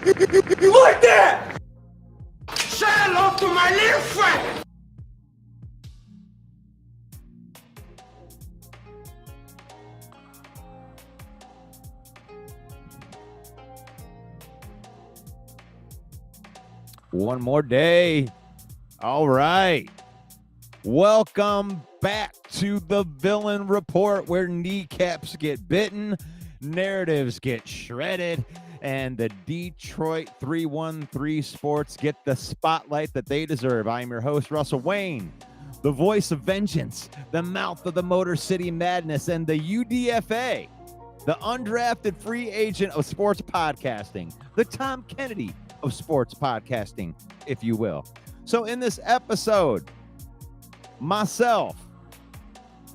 You like that? Say hello to my little friend. One more day. All right. Welcome back to the Villain Report, where kneecaps get bitten, narratives get shredded, and the Detroit 313 Sports get the spotlight that they deserve. I am your host, Russell Wayne, the voice of vengeance, the mouth of the Motor City Madness, and the UDFA, the undrafted free agent of sports podcasting, the Tom Kennedy of sports podcasting, if you will. So in this episode, myself,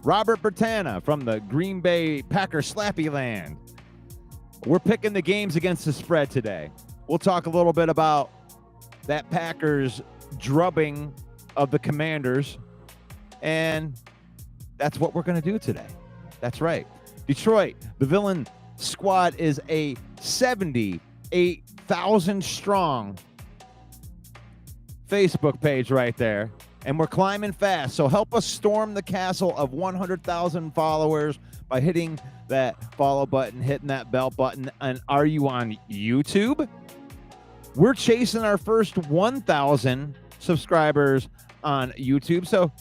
Robert Bertana from the Green Bay Packers Slappy land. We're picking the games against the spread today. We'll talk a little bit about that Packers drubbing of the Commanders, and that's what we're going to do today. That's right. Detroit, the Villain squad, is a 78,000 strong Facebook page right there, and we're climbing fast. So help us storm the castle of 100,000 followers by hitting that follow button, hitting that bell button. And are you on YouTube? We're chasing our first 1,000 subscribers on YouTube. So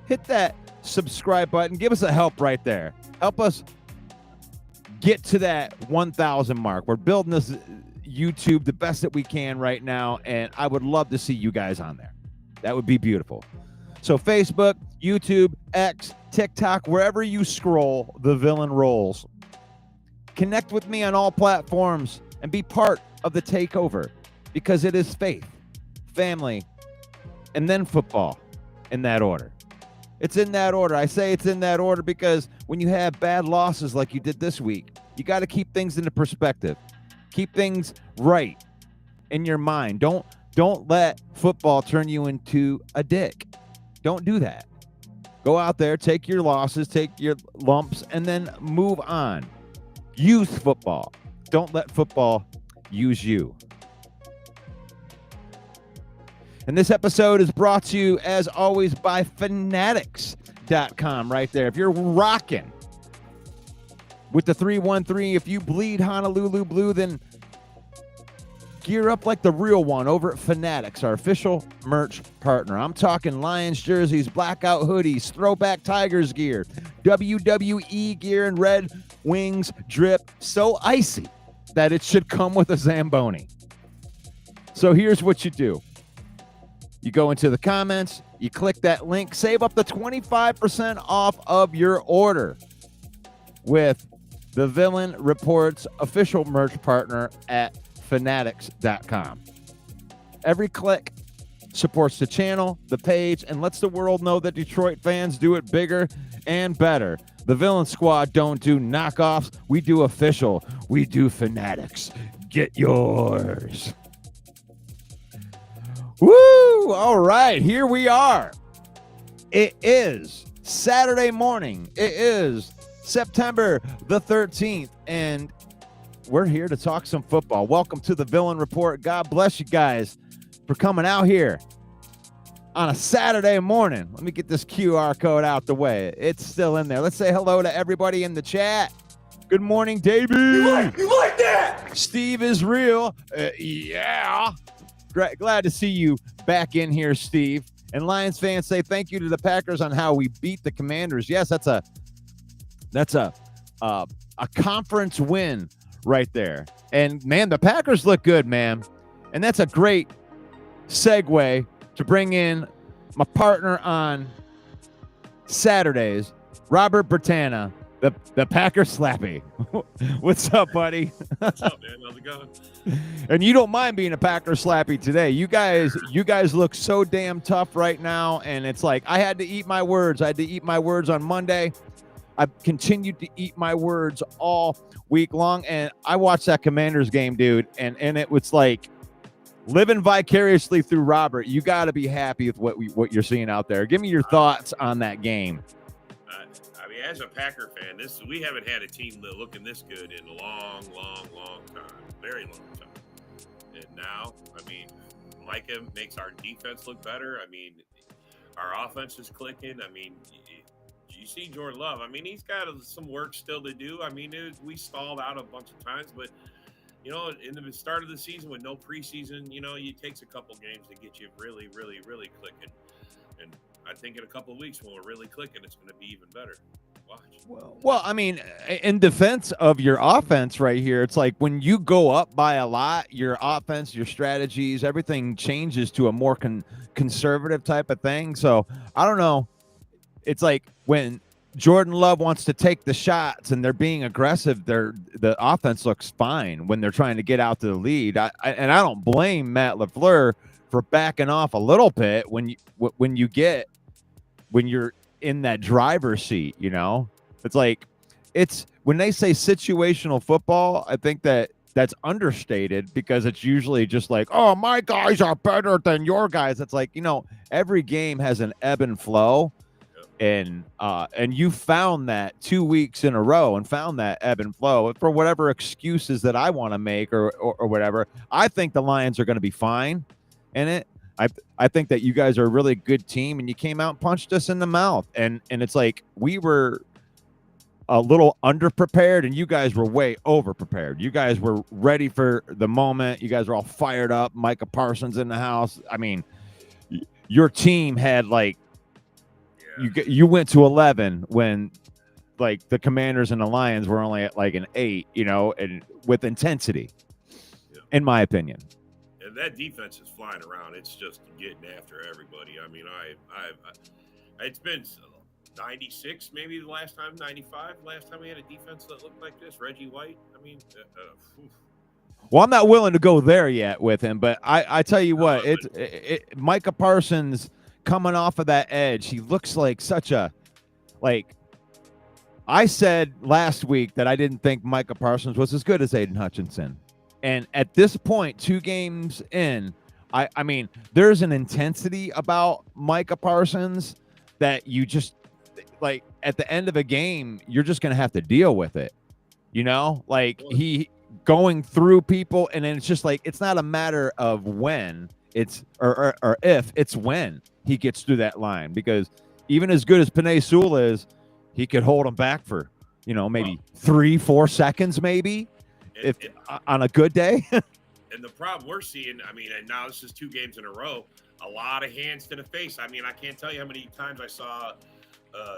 hit that subscribe button. Give us a help right there. Help us get to that 1,000 mark. We're building this YouTube the best that we can right now, and I would love to see you guys on there. That would be beautiful. So Facebook, YouTube, X, TikTok, wherever you scroll, the Villain rolls. Connect with me on all platforms and be part of the takeover, because it is faith, family, and then football, in that order. It's in that order. I say it's in that order because when you have bad losses like you did this week, you got to keep things into perspective. Keep things right in your mind. Don't let football turn you into a dick. Don't do that. Go out there, take your losses, take your lumps, and then move on. Use football. Don't let football use you. And this episode is brought to you, as always, by Fanatics.com right there. If you're rocking with the 313, if you bleed Honolulu blue, then gear up like the real one over at Fanatics, our official merch partner. I'm talking Lions jerseys, blackout hoodies, throwback Tigers gear, WWE gear, and Red Wings drip so icy that it should come with a Zamboni. So here's what you do. You go into the comments, you click that link, save up to 25% off of your order with the Villain Report's official merch partner at Fanatics.com. Every click supports the channel, the page, and lets the world know that Detroit fans do it bigger and better. The Villain Squad don't do knockoffs. We do official. We do Fanatics. Get yours. Woo! All right, here we are. It is Saturday morning. It is September the 13th, and we're here to talk some football. Welcome to the Villain Report. God bless you guys for coming out here on a Saturday morning. Let me get this QR code out the way. It's still in there. Let's say hello to everybody in the chat. Good morning, Davey. You like that? Steve is real. Yeah. Glad to see you back in here, Steve. And Lions fans say thank you to the Packers on how we beat the Commanders. Yes, that's a conference win right there. And man, the Packers look good, man. And that's a great segue to bring in my partner on Saturdays, Robert Bertana, the Packer Slappy. What's up, buddy? What's up, man? How's it going? And you don't mind being a Packer Slappy today. You guys look so damn tough right now, and it's like I had to eat my words. I had to eat my words on Monday. I've continued to eat my words all week long, and I watched that Commanders game, dude, and it was like living vicariously through Robert. You got to be happy with what you're seeing out there. Give me your thoughts on that game. I mean, as a Packer fan, we haven't had a team looking this good in a long time, very long time. and now, I mean, Micah makes our defense look better. I mean, our offense is clicking. I mean, you see Jordan Love. I mean, he's got some work still to do. I mean, we stalled out a bunch of times, but in the start of the season with no preseason, it takes a couple games to get you really, really, really clicking. And I think in a couple of weeks when we're really clicking, it's going to be even better. Watch. Well, I mean, in defense of your offense right here, it's like when you go up by a lot, your offense, your strategies, everything changes to a more conservative type of thing. So I don't know. It's like when Jordan Love wants to take the shots and they're being aggressive, the offense looks fine when they're trying to get out to the lead. I don't blame Matt LaFleur for backing off a little bit when you're in that driver's seat. It's like it's when they say situational football, I think that's understated because it's usually just like, oh, my guys are better than your guys. It's like, every game has an ebb and flow. And you found that 2 weeks in a row and found that ebb and flow for whatever excuses that I want to make or whatever. I think the Lions are going to be fine in it. I think that you guys are a really good team and you came out and punched us in the mouth. And it's like we were a little underprepared and you guys were way overprepared. You guys were ready for the moment. You guys were all fired up. Micah Parsons in the house. I mean, your team had like, you went to 11 when like the Commanders and the Lions were only at like an 8, and with intensity, in my opinion. And that defense is flying around. It's just getting after everybody. I mean, it's been 96 maybe the last time, 95 last time we had a defense that looked like this. Reggie White. I mean, well, I'm not willing to go there yet with him, but I tell you what, Micah Parsons coming off of that edge, he looks like such a I said last week that I didn't think Micah Parsons was as good as Aiden Hutchinson. And at this point, 2 games in, I mean, there's an intensity about Micah Parsons that you just like at the end of a game, you're just going to have to deal with it. He going through people. And then it's just like, it's not a matter of when it's or if, it's when he gets through that line, because even as good as Penei Sewell is, he could hold him back for, maybe 3-4 seconds, maybe on a good day. And the problem we're seeing, I mean, and now this is 2 games in a row, a lot of hands to the face. I mean, I can't tell you how many times I saw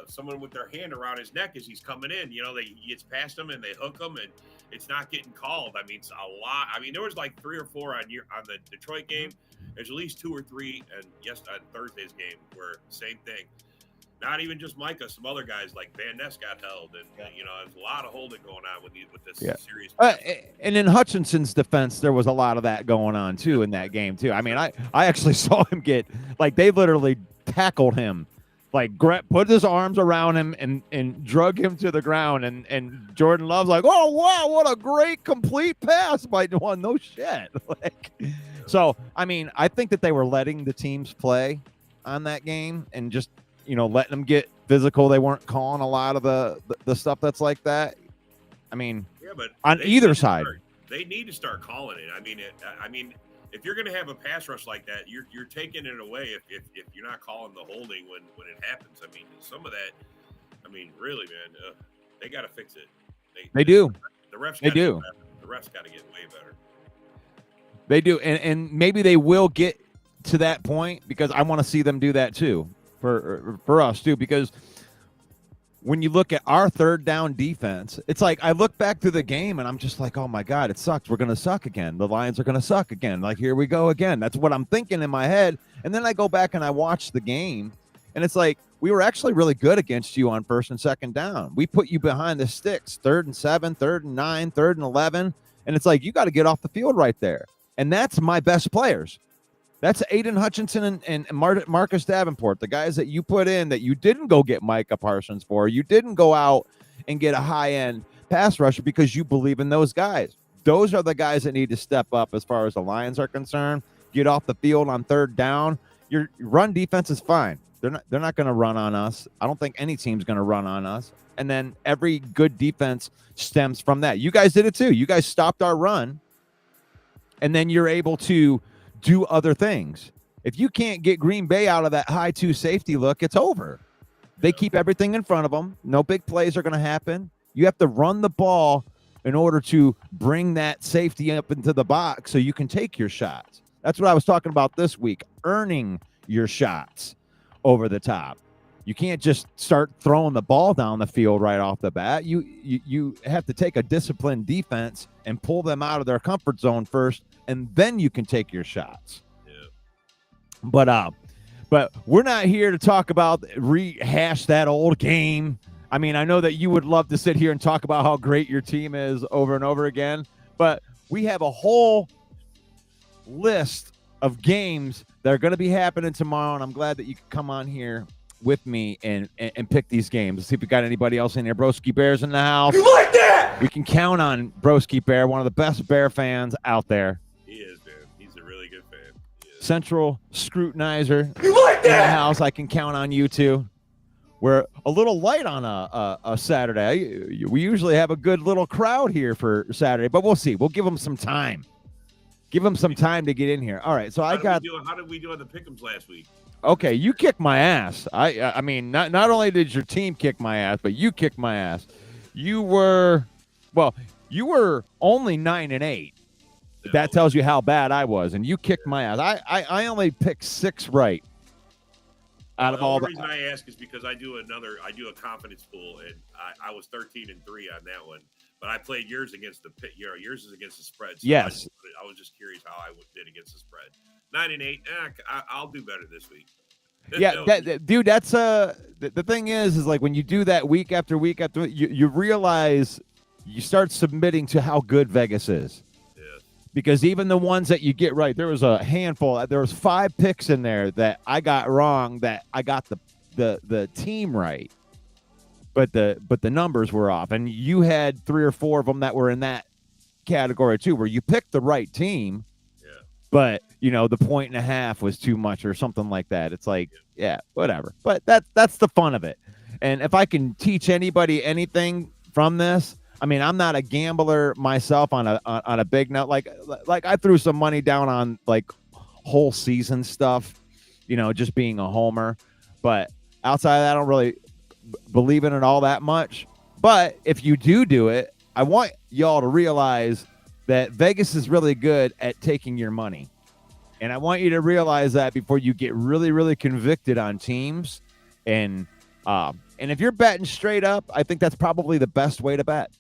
someone with their hand around his neck as he's coming in. He gets past him and they hook him, and it's not getting called. I mean, it's a lot. I mean, there was like 3 or 4 on the Detroit game. There's at least 2 or 3, and on Thursday's game where same thing. Not even just Micah, some other guys like Van Ness got held, and there's a lot of holding going on with this series. And in Hutchinson's defense, there was a lot of that going on too in that game too. I mean, I actually saw him get they literally tackled him, put his arms around him and drug him to the ground, and Jordan Love's like, oh wow, what a great complete pass by one. No shit. So I mean, I think that they were letting the teams play on that game and just letting them get physical. They weren't calling a lot of the stuff that's like that. I mean, but on either side, they need to start calling it. I mean, if you're going to have a pass rush like that, you're taking it away if you're not calling the holding when it happens. I mean, some of that. I mean, really, man, they got to fix it. They do. The refs. They do. The refs got to get way better. They do, and maybe they will get to that point, because I want to see them do that too for us too, because when you look at our third down defense, it's like I look back through the game and I'm just like, oh my God, it sucks. We're going to suck again. The Lions are going to suck again. Like, here we go again. That's what I'm thinking in my head. And then I go back and I watch the game, and it's like, we were actually really good against you on 1st and 2nd down. We put you behind the sticks, 3rd and 7, 3rd and 9, 3rd and 11. And it's like, you got to get off the field right there. And that's my best players. That's Aiden Hutchinson and Marcus Davenport, the guys that you put in that you didn't go get Micah Parsons for. You didn't go out and get a high-end pass rusher because you believe in those guys. Those are the guys that need to step up as far as the Lions are concerned. Get off the field on 3rd down. Your run defense is fine. They're not going to run on us. I don't think any team's going to run on us. And then every good defense stems from that. You guys did it too. You guys stopped our run. and then you're able to do other things. If you can't get Green Bay out of that high 2 safety look, it's over. They keep everything in front of them. No big plays are going to happen. You have to run the ball in order to bring that safety up into the box so you can take your shots. That's what I was talking about this week, earning your shots over the top. You can't just start throwing the ball down the field right off the bat. You have to take a disciplined defense and pull them out of their comfort zone first, and then you can take your shots. Yeah. But we're not here to talk about rehash that old game. I mean, I know that you would love to sit here and talk about how great your team is over and over again, but we have a whole list of games that are going to be happening tomorrow, and I'm glad that you could come on here with me and pick these games. Let's see if we got anybody else in here. Broski Bear's in the house. You like that? We can count on Broski Bear, one of the best Bear fans out there. He is, man. He's a really good fan. Central Scrutinizer You like in the that? house. I can count on you too. We're a little light on a Saturday. We usually have a good little crowd here for Saturday, but we'll see. We'll give them some time. Give them some time to get in here. All right, so how did we do on the pick'ems last week? Okay, you kicked my ass. I mean, not only did your team kick my ass, but you kicked my ass. You were only 9-8. That tells you how bad I was, and you kicked my ass. I only picked 6 right out of all the reason I ask is because I do a confidence pool, and I was 13-3 on that one. But I played yours against yours is against the spread. So yes. I was just curious how I did against the spread. 9-8. I'll do better this week. Yeah, dude. That's the thing is like when you do that week after week after you realize you start submitting to how good Vegas is. Yeah. Because even the ones that you get right, there was a handful. There was 5 picks in there that I got wrong. That I got the team right. But the numbers were off, and you had 3 or 4 of them that were in that category too, where you picked the right team, but the 1.5 was too much or something like that. It's like, yeah, whatever. But that's the fun of it. And if I can teach anybody anything from this, I mean, I'm not a gambler myself on a big note. Like I threw some money down on like whole season stuff, just being a homer. But outside of that, I don't really believe in it all that much. But if you do it, I want y'all to realize that Vegas is really good at taking your money. And I want you to realize that before you get really, really convicted on teams. And if you're betting straight up, I think that's probably the best way to bet.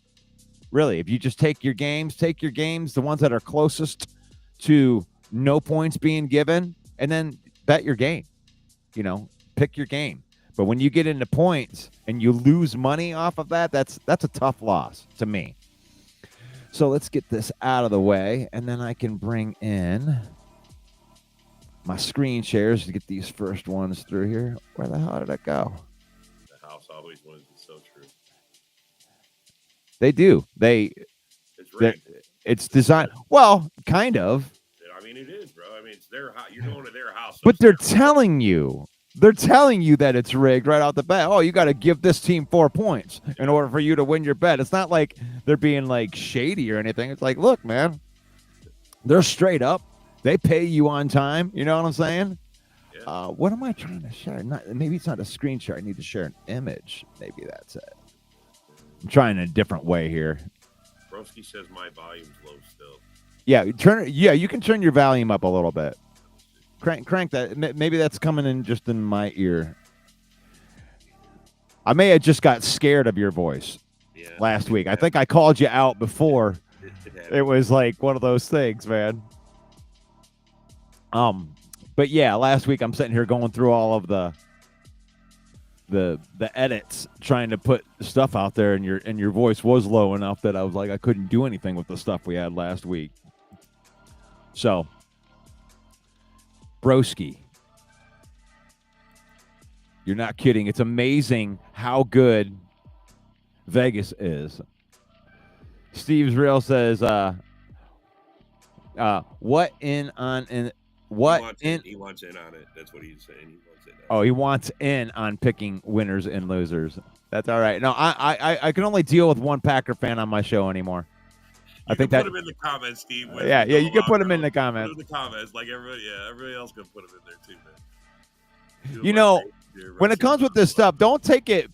Really, if you just take your games, the ones that are closest to no points being given, and then bet your game. Pick your game. But when you get into points and you lose money off of that, that's a tough loss to me. So let's get this out of the way, and then I can bring in my screen shares to get these first ones through here. Where the hell did it go? The house always wins. It's so true. They do. It's rigged. It's designed. Well, kind of. I mean, it is, bro. I mean, it's their house. You're going to their house. So but they're telling you. They're telling you that it's rigged right out the bat. Oh, you got to give this team 4 points in order for you to win your bet. It's not like they're being like shady or anything. It's like, look, man, they're straight up. They pay you on time. You know what I'm saying? Yeah. What am I trying to share? Maybe it's not a screen share. I need to share an image. Maybe that's it. I'm trying a different way here. Broski says my volume's low still. Yeah, you can turn your volume up a little bit. Crank that. Maybe that's coming in just in my ear. I may have just got scared of your voice last week. I think I called you out before. It was like one of those things, man. But yeah, last week I'm sitting here going through all of the edits, trying to put stuff out there, and your voice was low enough that I was like I couldn't do anything with the stuff we had last week. So. Broski, you're not kidding. It's amazing how good Vegas is. Steve's Real says, what in on in what he wants in on it. That's what he's saying. He wants in. Oh, he wants in on picking winners and losers. That's all right. No, I can only deal with one Packer fan on my show anymore. You think can that. put them in the comments, Steve. Yeah, you can put them in the Put them comments. in the comments, like everybody else can put them in there too, man. You know, when it comes with this stuff, don't take it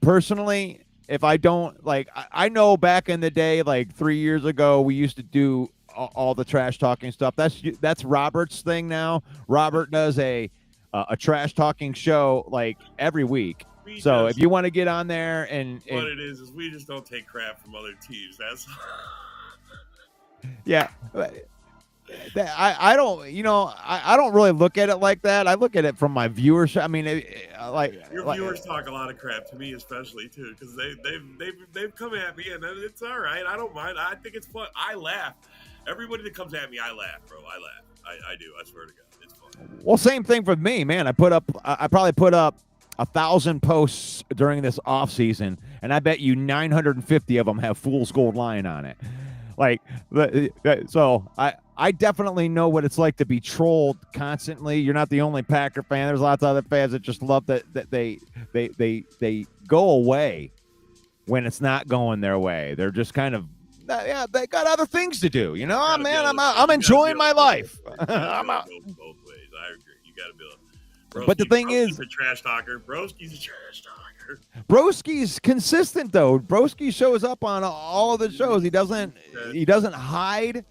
personally. If I don't like, I know back in the day, like 3 years ago, we used to do all the trash talking stuff. That's Robert's thing now. Robert does a trash talking show like every week. So if you want to get on there and what it is we just don't take crap from other teams. That's yeah. I don't, I don't really look at it like that. I look at it from my viewership. I mean, your viewers talk a lot of crap to me, especially too, because they've come at me, and it's all right. I don't mind. I think it's fun. I laugh. Everybody that comes at me, I laugh, bro. I laugh. I do. I swear to God, it's fun. Well, same thing for me, man. I probably put up 1,000 posts during this off season, and I bet you 950 of them have Fool's Gold Lion on it. Like, so I definitely know what it's like to be trolled constantly. You're not the only Packer fan. There's lots of other fans that just love that they go away when it's not going their way. They're just kind of, yeah, they got other things to do. You know, I'm enjoying my life. I'm out. Both ways. I agree. You got to be able. But the thing is, a trash talker. Broski's a trash talker. Broski's consistent though. Broski shows up on all of the shows. He doesn't hide,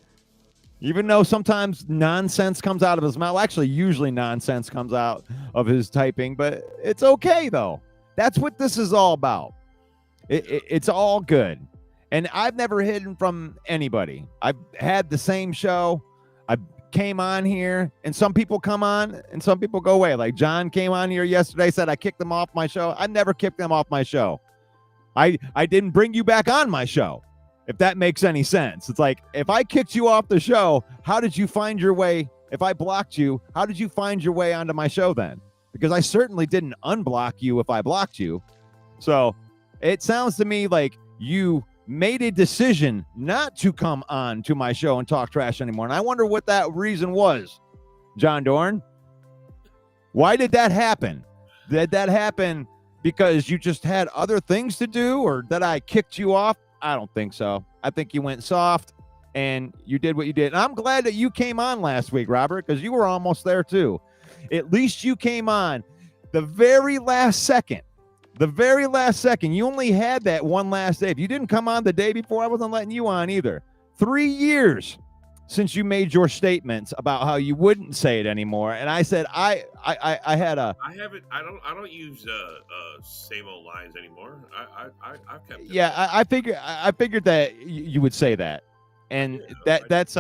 even though sometimes nonsense comes out of his mouth. Actually, usually nonsense comes out of his typing, but it's okay though. That's what this is all about. It's all good. And I've never hidden from anybody. I've had the same show. I came on here, and some people come on and some people go away. Like John came on here yesterday, said I kicked them off my show. I never kicked them off my show. I didn't bring you back on my show, if that makes any sense. It's like, if I kicked you off the show, how did you find your way? If I blocked you, how did you find your way onto my show then? Because I certainly didn't unblock you if I blocked you. So it sounds to me like you made a decision not to come on to my show and talk trash anymore. And I wonder what that reason was, John Dorn. Why did that happen? Did that happen because you just had other things to do, or that I kicked you off? I don't think so. I think you went soft and you did what you did. And I'm glad that you came on last week, Robert, because you were almost there too. At least you came on the very last second. The very last second. You only had that one last day. If you didn't come on the day before, I wasn't letting you on either. 3 years since you made your statements about how you wouldn't say it anymore, and I said I don't use same old lines anymore. I've kept it. Yeah, I figured that you would say that, and that's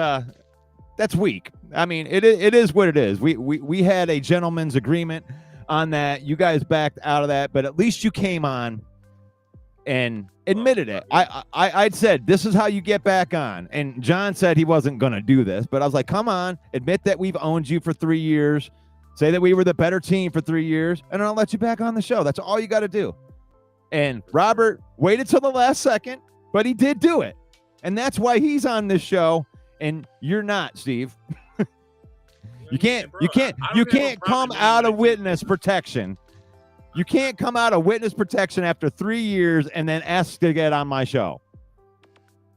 weak. I mean, it is what it is. We had a gentleman's agreement on that. You guys backed out of that, but at least you came on and admitted it. I'd said, this is how you get back on. And John said he wasn't going to do this, but I was like, come on, admit that we've owned you for 3 years. Say that we were the better team for 3 years, and I'll let you back on the show. That's all you got to do. And Robert waited till the last second, but he did do it. And that's why he's on this show, and you're not, Steve. You can't come out of witness protection. You can't come out of witness protection after 3 years and then ask to get on my show.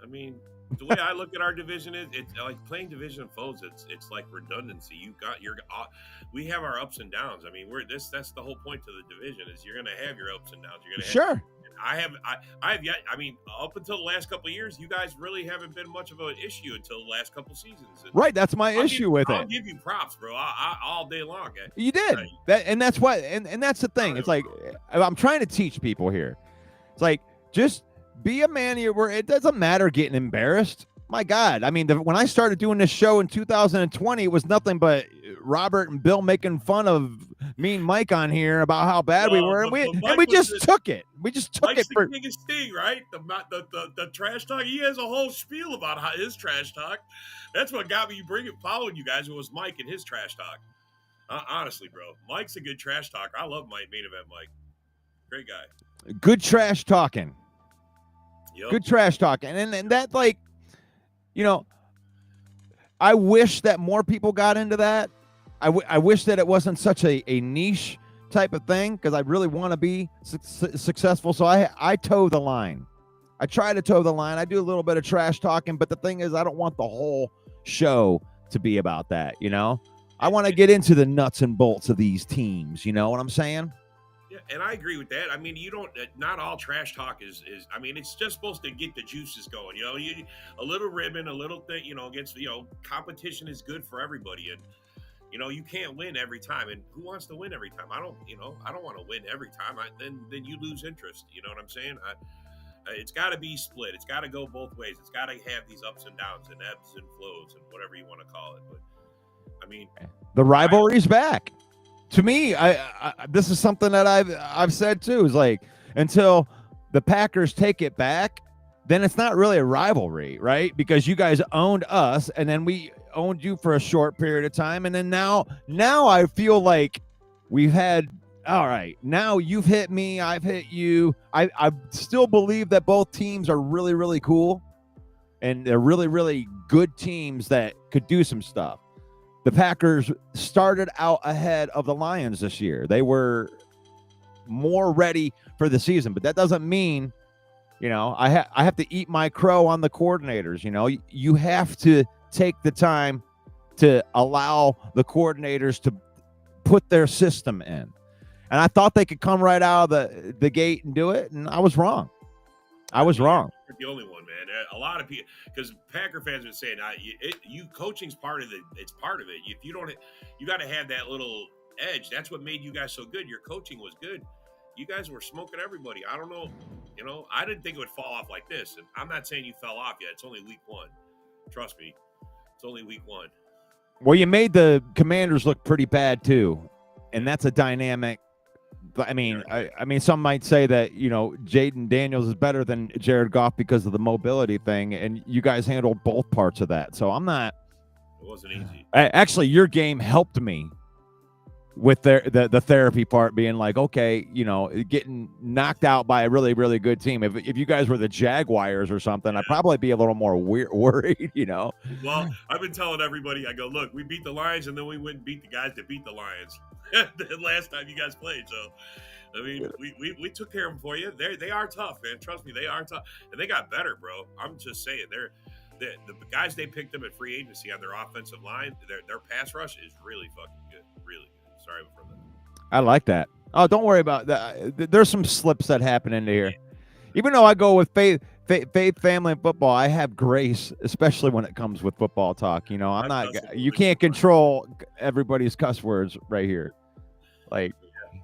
I mean, the way I look at our division is, it's like playing division foes. It's like redundancy. We have our ups and downs. I mean, that's the whole point to the division, is you're going to have your ups and downs. You're going to sure. I have yet. I mean, up until the last couple of years, you guys really haven't been much of an issue until the last couple of seasons. And right, that's my issue with it. I'll give you props, bro. All day long. You did and that's why. And that's the thing. It's like, I'm trying to teach people here. It's like, just be a man here where it doesn't matter getting embarrassed. My God, I mean, when I started doing this show in 2020, it was nothing but Robert and Bill making fun of me and Mike on here about how bad we were, and we just took it. We just took Mike's it for the biggest thing, right? The trash talk. He has a whole spiel about how his trash talk. That's what got me following you guys. It was Mike and his trash talk. Honestly, bro, Mike's a good trash talker. I love Main Event Mike. Great guy. Good trash talking. Yep. Good trash talking, and that, like, you know, I wish that more people got into that. I wish that it wasn't such a niche type of thing, because I really want to be successful. So I toe the line. I try to toe the line. I do a little bit of trash talking, but the thing is, I don't want the whole show to be about that. I want to get into the nuts and bolts of these teams. You know what I'm saying? Yeah, and I agree with that. I mean, you don't. Not all trash talk is. I mean, it's just supposed to get the juices going. A little ribbon, a little thing. Against competition is good for everybody, and you can't win every time. And who wants to win every time? I don't. I don't want to win every time. Then you lose interest. You know what I'm saying? It's got to be split. It's got to go both ways. It's got to have these ups and downs and ebbs and flows and whatever you want to call it. But I mean, the rivalry's back. To me, I this is something that I've said too. Is like, until the Packers take it back, then it's not really a rivalry, right? Because you guys owned us, and then we owned you for a short period of time, and then now I feel like we've had. All right, now you've hit me, I've hit you. I still believe that both teams are really, really cool, and they're really, really good teams that could do some stuff. The Packers started out ahead of the Lions this year. They were more ready for the season, but that doesn't mean, I have to eat my crow on the coordinators. You have to take the time to allow the coordinators to put their system in. And I thought they could come right out of the gate and do it, and I was wrong. You're the only one, man. A lot of people, because Packer fans are saying, coaching's part of it. It's part of it. If you don't, you got to have that little edge. That's what made you guys so good. Your coaching was good. You guys were smoking everybody. I don't know. I didn't think it would fall off like this. And I'm not saying you fell off yet. It's only week 1. Trust me. It's only week 1. Well, you made the Commanders look pretty bad too, and that's a dynamic. I mean, some might say that, Jaden Daniels is better than Jared Goff because of the mobility thing, and you guys handled both parts of that. So I'm not. It wasn't easy. Actually, your game helped me with the therapy part, being like, okay, getting knocked out by a really, really good team. If you guys were the Jaguars or something, I'd probably be a little more worried, Well, I've been telling everybody, I go, look, we beat the Lions, and then we went and beat the guys that beat the Lions the last time you guys played. So, I mean, we took care of them for you. They are tough, man. Trust me, they are tough, and they got better, bro. I'm just saying, the guys they picked them at free agency on their offensive line, their pass rush is really fucking good, really good. Sorry for that. I like that. Oh, don't worry about that. There's some slips that happen into here. Even though I go with faith, family, and football, I have grace, especially when it comes with football talk. I'm not. You can't control everybody's cuss words right here. Like,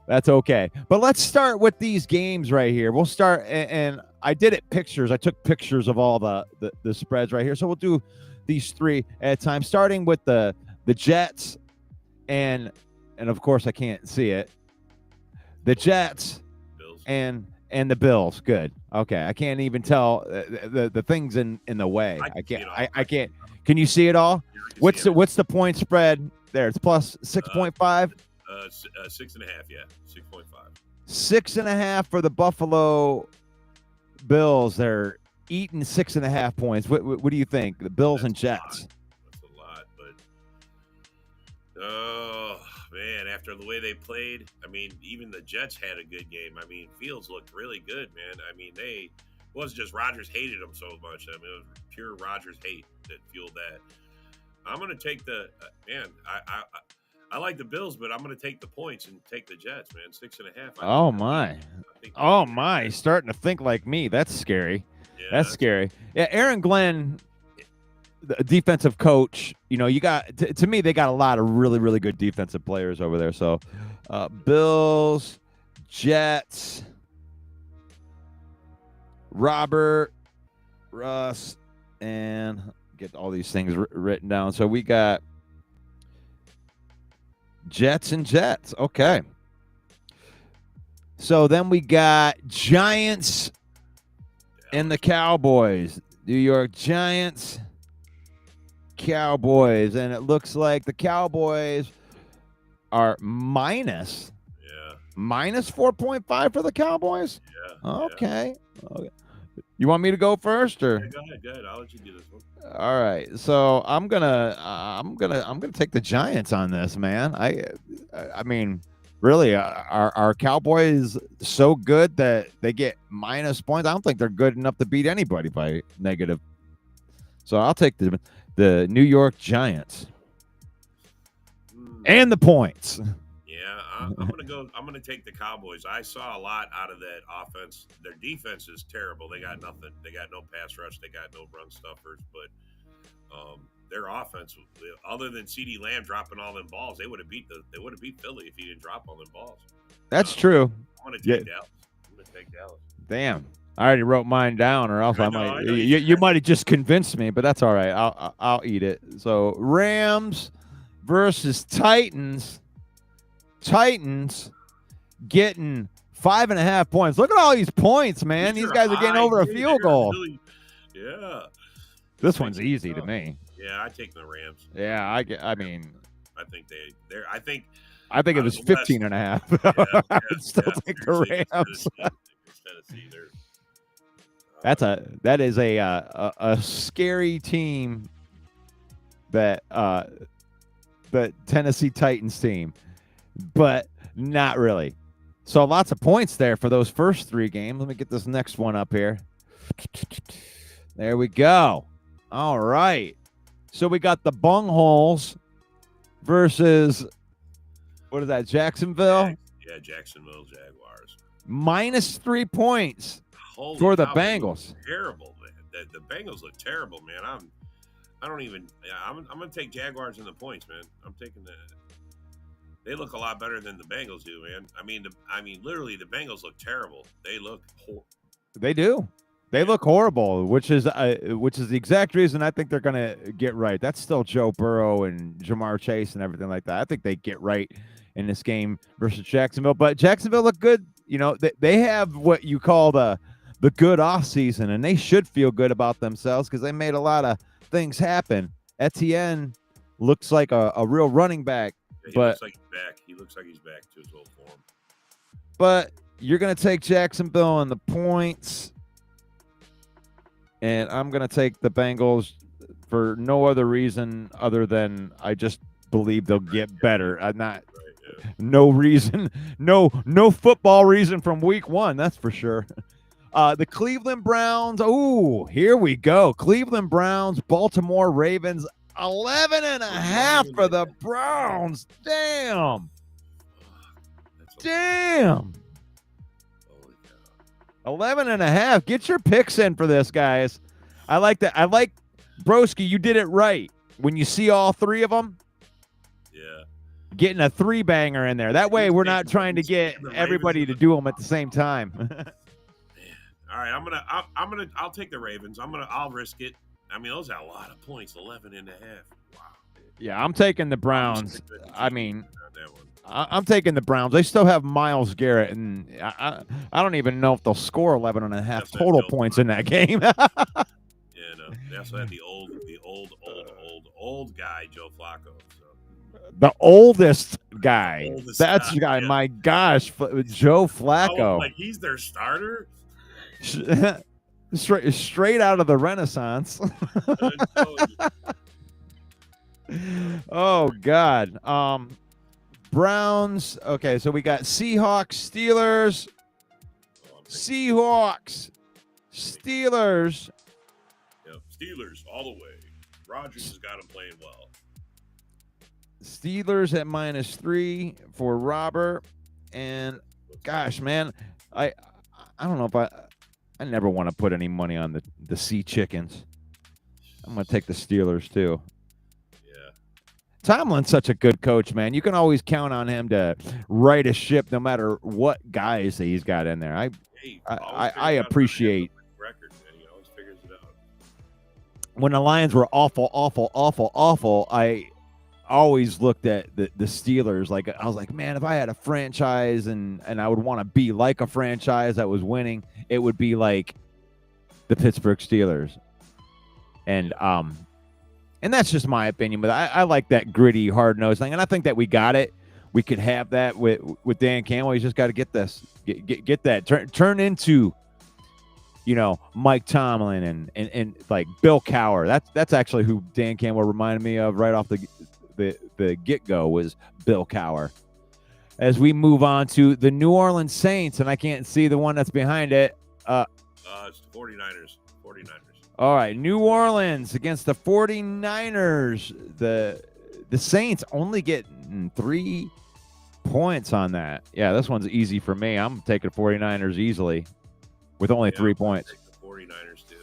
that's okay. But let's start with these games right here. We'll start, and I did it pictures. I took pictures of all the spreads right here. So we'll do these 3 at a time, starting with the Jets and of course I can't see it. The Jets Bills. and the Bills. Good. Okay. I can't even tell the things in the way. I can't. Can you see it all? What's the point spread there? It's plus 6.5. 6.5. Yeah, 6.5. 6.5 for the Buffalo Bills. They're eating 6.5 points. What do you think? The Bills and Jets. That's a lot, but oh man, after the way they played, I mean, even the Jets had a good game. I mean, Fields looked really good, man. I mean, it wasn't just Rodgers hated him so much. I mean, it was pure Rodgers hate that fueled that. I'm going to take the man. I like the Bills, but I'm going to take the points and take the Jets, man. 6.5. Oh my! Starting to think like me. That's scary. Yeah, that's scary. Yeah, Aaron Glenn, the defensive coach. You got to me. They got a lot of really, really good defensive players over there. So, Bills, Jets, Robert, Russ, and get all these things written down. So we got Jets and Jets. Okay. So then we got Giants and the Cowboys. New York Giants, Cowboys. And it looks like the Cowboys are minus 4.5 for the Cowboys? Yeah. Okay. You want me to go first, or? Yeah, go ahead. I'll let you do this one. All right, so I'm gonna take the Giants on this, man. I mean, Really, are Cowboys so good that they get minus points? I don't think they're good enough to beat anybody by negative. So I'll take the New York Giants and the points. Yeah, I'm gonna take the Cowboys. I saw a lot out of that offense. Their defense is terrible. They got nothing. They got no pass rush. They got no run stuffers. But their offense, other than CeeDee Lamb dropping all them balls, they would have beat Philly if he didn't drop all them balls. That's true. I'm gonna take Dallas. I'm gonna take Dallas. Damn, I already wrote mine down, or else I might. You might have just convinced me, but that's all right. I'll eat it. So Rams versus Titans. Titans getting 5.5 points. Look at all these points, man. These guys are getting over a field goal. Really, yeah. This one's easy to me. Yeah, I take the Rams. Yeah, I mean, I think they're. I think it was 15.5. I would still take the Rams. Tennessee, that is a scary team. That the Tennessee Titans team, but not really. So lots of points there for those first 3 games. Let me get this next one up here. There we go. All right. So we got the Bungholes versus, what is that, Jacksonville? Yeah, Jacksonville Jaguars. Minus 3 points Holy for the cow, Bengals. Terrible, man. The Bengals look terrible, man. I'm gonna take Jaguars in the points, man. I'm taking they look a lot better than the Bengals do, man. I mean, literally, the Bengals look terrible. They look horrible. They do. They look horrible, which is the exact reason I think they're going to get right. That's still Joe Burrow and Jamar Chase and everything like that. I think they get right in this game versus Jacksonville. But Jacksonville look good. You know, they have what you call the good offseason, and they should feel good about themselves because they made a lot of things happen. Etienne looks like a real running back. He but looks like he's back. He looks like he's back to his old form. But you're going to take Jacksonville on the points. And I'm going to take the Bengals for no other reason other than I just believe they'll get better. No reason, no football reason from week 1, that's for sure. The Cleveland Browns. Oh, here we go. Cleveland Browns, Baltimore Ravens, 11.5 for the Browns. Damn. Damn. 11.5. Get your picks in for this, guys. I like that. I like Broski. You did it right. When you see all 3 of them, yeah, getting a 3-banger in there. That way, we're not trying to get everybody to do them at the same time. All right, I'll take the Ravens. I'll risk it. I mean, those are a lot of points. 11.5. Wow. Yeah, I'm taking the Browns. I mean, I'm taking the Browns. They still have Myles Garrett, and I don't even know if they'll score 11.5 total points in that game. Yeah, no. They also have the old guy, Joe Flacco. So. The oldest guy. That's the guy. Yeah. My gosh, Joe Flacco. Like he's their starter. Straight out of the Renaissance. Oh God. Browns. Okay, so we got Seahawks, Steelers. Seahawks, Steelers. Yep, Steelers all the way. Rodgers has got them playing well. Steelers at -3 for Robert. And gosh, man, I don't know if I never want to put any money on the Sea Chickens. I'm going to take the Steelers too. Yeah. Tomlin's such a good coach, man. You can always count on him to right a ship no matter what guys that he's got in there. I appreciate. Record, man. He always figures it out. When the Lions were awful, I always looked at the Steelers like I was like, man, if I had a franchise and I would want to be like a franchise that was winning, it would be like the Pittsburgh Steelers. And that's just my opinion, but I like that gritty, hard-nosed thing, and I think that we got it. We could have that with Dan Campbell. He's just got to get this, get that, turn into, Mike Tomlin and like Bill Cowher. That's actually who Dan Campbell reminded me of right off the get-go was Bill Cowher. as we move on to the New Orleans Saints, and I can't see the one that's behind it. It's the 49ers. 49ers. All right, New Orleans against the 49ers. The Saints only get 3 points on that. Yeah, this one's easy for me. I'm taking 49ers easily with only 3 points. Take the 49ers too.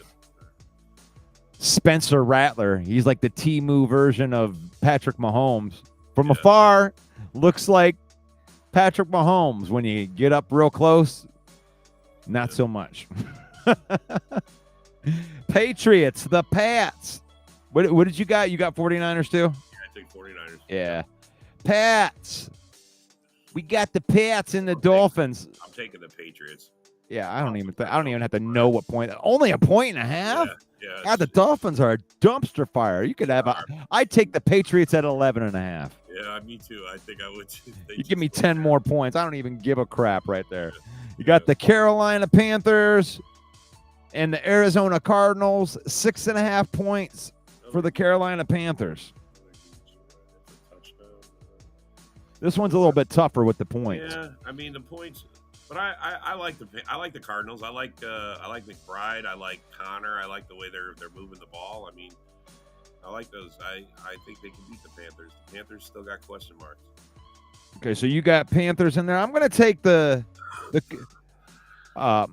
Spencer Rattler. He's like the Temu version of Patrick Mahomes. From afar, looks like Patrick Mahomes. When you get up real close, not so much. Patriots, the Pats. What did you got? You got 49ers too? Yeah, I take 49ers. Yeah. Pats. We got the Pats and the Dolphins. I'm taking the Patriots. Yeah, I don't even have to know what point. Only a point and a half? Yeah. God, the Dolphins are a dumpster fire. You could have I'd take the Patriots at 11 and a half. Yeah, me too. I think I would too. You give me 10 more points. I don't even give a crap right there. You got the Carolina Panthers and the Arizona Cardinals, 6.5 points for the Carolina Panthers. This one's a little bit tougher with the points. Yeah, I mean the points, but I like the Cardinals. I like McBride. I like Connor. I like the way they're moving the ball. I mean, I like those. I think they can beat the Panthers. The Panthers still got question marks. Okay, so you got Panthers in there. I'm going to take the No,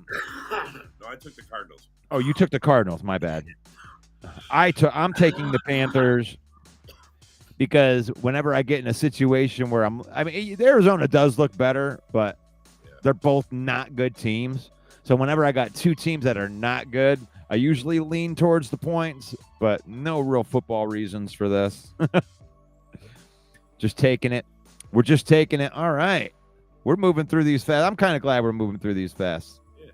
I took the Cardinals. Oh, you took the Cardinals. My bad. I'm taking the Panthers because whenever I get in a situation where Arizona does look better, but they're both not good teams. So whenever I got two teams that are not good, I usually lean towards the points, but no real football reasons for this. Just taking it. We're just taking it. All right. We're moving through these fast. I'm kind of glad we're moving through these fast. Yeah.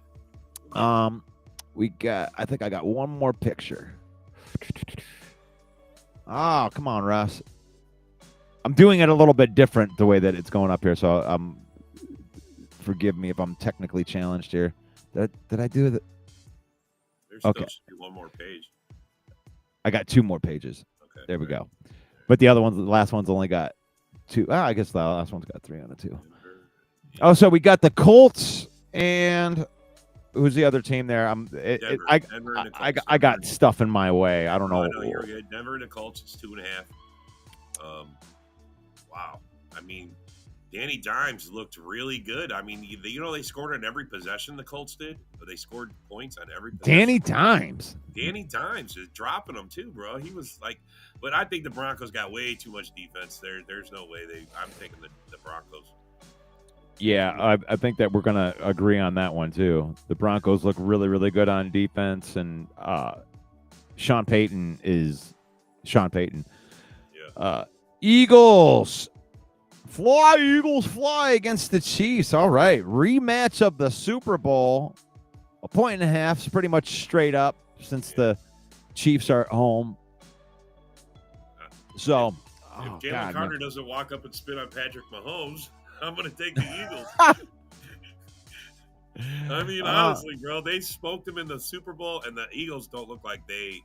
I think I got one more picture. Oh, come on, Russ. I'm doing it a little bit different the way that it's going up here, so forgive me if I'm technically challenged here. Did I do it? There's still Okay. should be one more page. I got 2 more pages. Okay. There we go. But the last one's only got 2. I guess the last one's got 3 on it too. Oh, so we got the Colts and who's the other team there? Denver and the Colts. I got stuff in my way. I don't know. No, you're good. Denver and the Colts. It's 2.5. Wow. I mean, Danny Dimes looked really good. I mean, they scored on every possession. The Colts did, but they scored points on every possession. Danny Dimes is dropping them too, bro. He was like, but I think the Broncos got way too much defense. There's no way I'm taking the Broncos. Yeah, I think that we're going to agree on that one, too. The Broncos look really, really good on defense, and Sean Payton is Sean Payton. Yeah. Eagles fly against the Chiefs. All right, rematch of the Super Bowl. 1.5 is pretty much straight up since the Chiefs are at home. So, if Jalen Carter doesn't walk up and spit on Patrick Mahomes, I'm going to take the Eagles. I mean, honestly, bro, they smoked them in the Super Bowl, and the Eagles don't look like the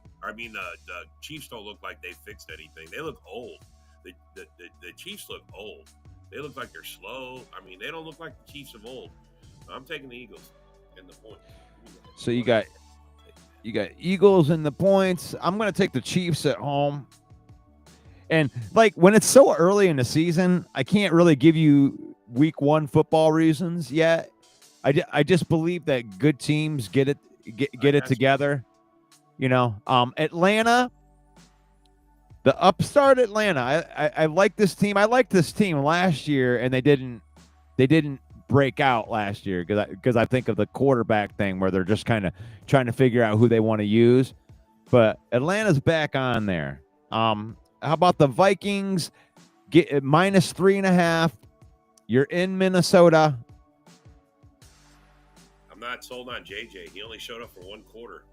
Chiefs don't look like they fixed anything. They look old. The Chiefs look old. They look like they're slow. I mean, they don't look like the Chiefs of old. I'm taking the Eagles in the point. So you got Eagles in the points. I'm going to take the Chiefs at home. And like when it's so early in the season, I can't really give you week 1 football reasons yet. I just believe that good teams get it together. Atlanta, the upstart Atlanta. I like this team. I liked this team last year, and they didn't break out last year because I think of the quarterback thing where they're just kind of trying to figure out who they want to use. But Atlanta's back on there. How about the Vikings? Get -3.5. You're in Minnesota. I'm not sold on JJ. He only showed up for 1 quarter.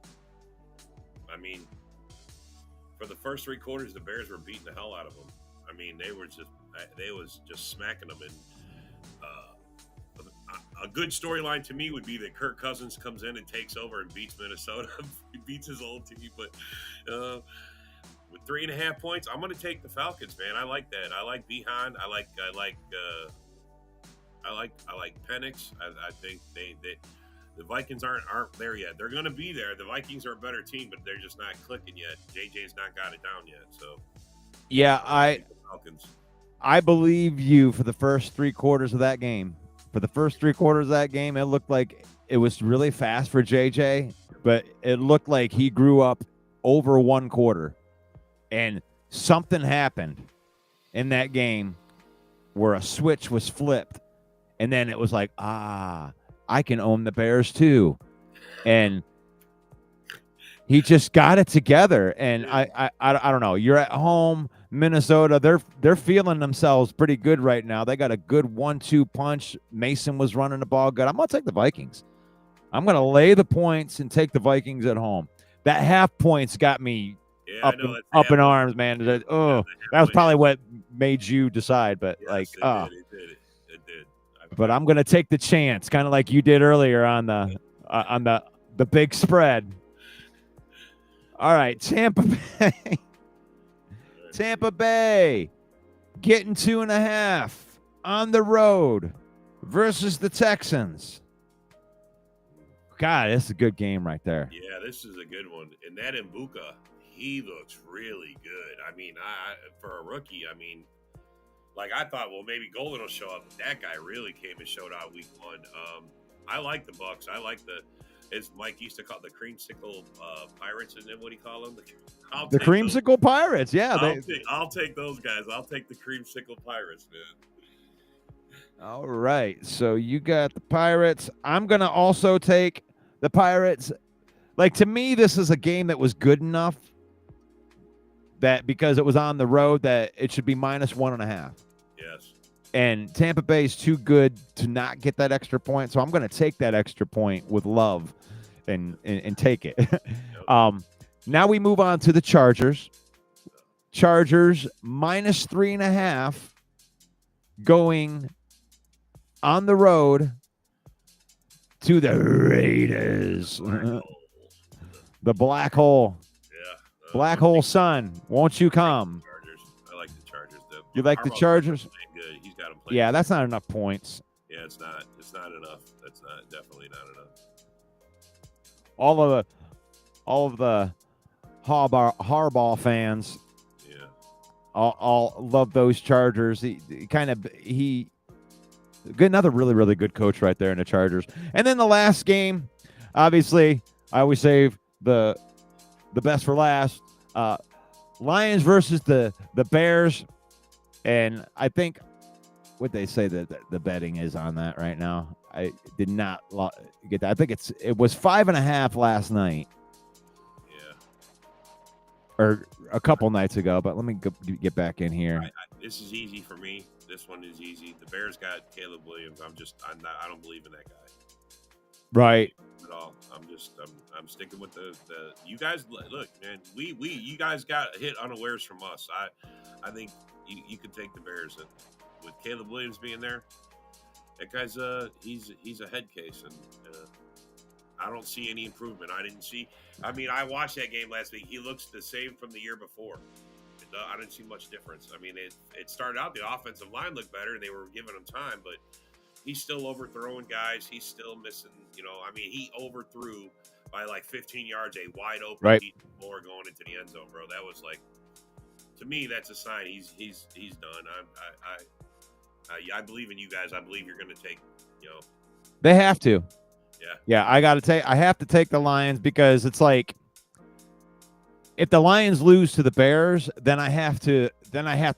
I mean, for the first 3 quarters, the Bears were beating the hell out of them. I mean, they was just smacking them. And a good storyline to me would be that Kirk Cousins comes in and takes over and beats Minnesota. He beats his old team, but. With 3.5 points, I'm going to take the Falcons, man. I like that. I like Behan. I like I like Penix. I think the Vikings aren't there yet. They're going to be there. The Vikings are a better team, but they're just not clicking yet. JJ's not got it down yet. So yeah, Falcons. I believe you for the first 3 quarters of that game. For the first 3 quarters of that game, it looked like it was really fast for JJ, but it looked like he grew up over 1 quarter. And something happened in that game where a switch was flipped. And then it was like, I can own the Bears too. And he just got it together. And I don't know. You're at home, Minnesota. They're feeling themselves pretty good right now. They got a good 1-2 punch. Mason was running the ball good. I'm going to take the Vikings. I'm going to lay the points and take the Vikings at home. That half points got me up in arms, man. That was probably what made you decide. But yes, it did. But I'm going to take the chance, kind of like you did earlier on the big spread. All right, Tampa Bay. Tampa Bay getting 2.5 on the road versus the Texans. God, this is a good game right there. Yeah, this is a good one. And that Mbuka, he looks really good. I mean, for a rookie, I mean, like I thought, well, maybe Golden will show up. But that guy really came and showed out week 1. I like the Bucks. I like as Mike used to call the creamsicle pirates, isn't it what he call them? The creamsicle pirates, yeah. I'll take those guys. I'll take the creamsicle pirates, man. All right, so you got the Pirates. I'm going to also take the Pirates. Like, to me, this is a game that was good enough that because it was on the road that it should be -1.5. Yes. And Tampa Bay is too good to not get that extra point, so I'm going to take that extra point with love and take it. Yep. Now we move on to the Chargers. Chargers -3.5 going on the road to the Raiders. The black hole. Yeah. Black hole sun, won't you come? I like the Chargers. You like the Chargers? Good. He's got them playing. Yeah, that's not enough points. Yeah, it's not. It's not enough. That's definitely not enough. All of the Harbaugh fans. Yeah. All love those Chargers. He another really, really good coach right there in the Chargers. And then the last game, obviously, I always save the best for last. Lions versus the Bears. And I think what they say that the betting is on that right now. I did not get that. I think it was 5.5 last night. Yeah. Or a couple nights ago, but let me get back in here. This is easy for me. This one is easy. The Bears got Caleb Williams. I don't believe in that guy. Right. At all. I'm sticking with the you guys. Look, man, you guys got hit unawares from us. I think you could take the Bears with Caleb Williams being there. That guy's he's a head case, and I don't see any improvement. I watched that game last week. He looks the same from the year before. I didn't see much difference. I mean, it started out the offensive line looked better. They were giving him time, but he's still overthrowing guys. He's still missing. He overthrew by like 15 yards a wide open more going into the end zone, bro. That was like, to me, that's a sign he's done. I believe in you guys. I believe you're going to take. They have to. Yeah. I have to take the Lions because it's like, if the Lions lose to the Bears, then I have to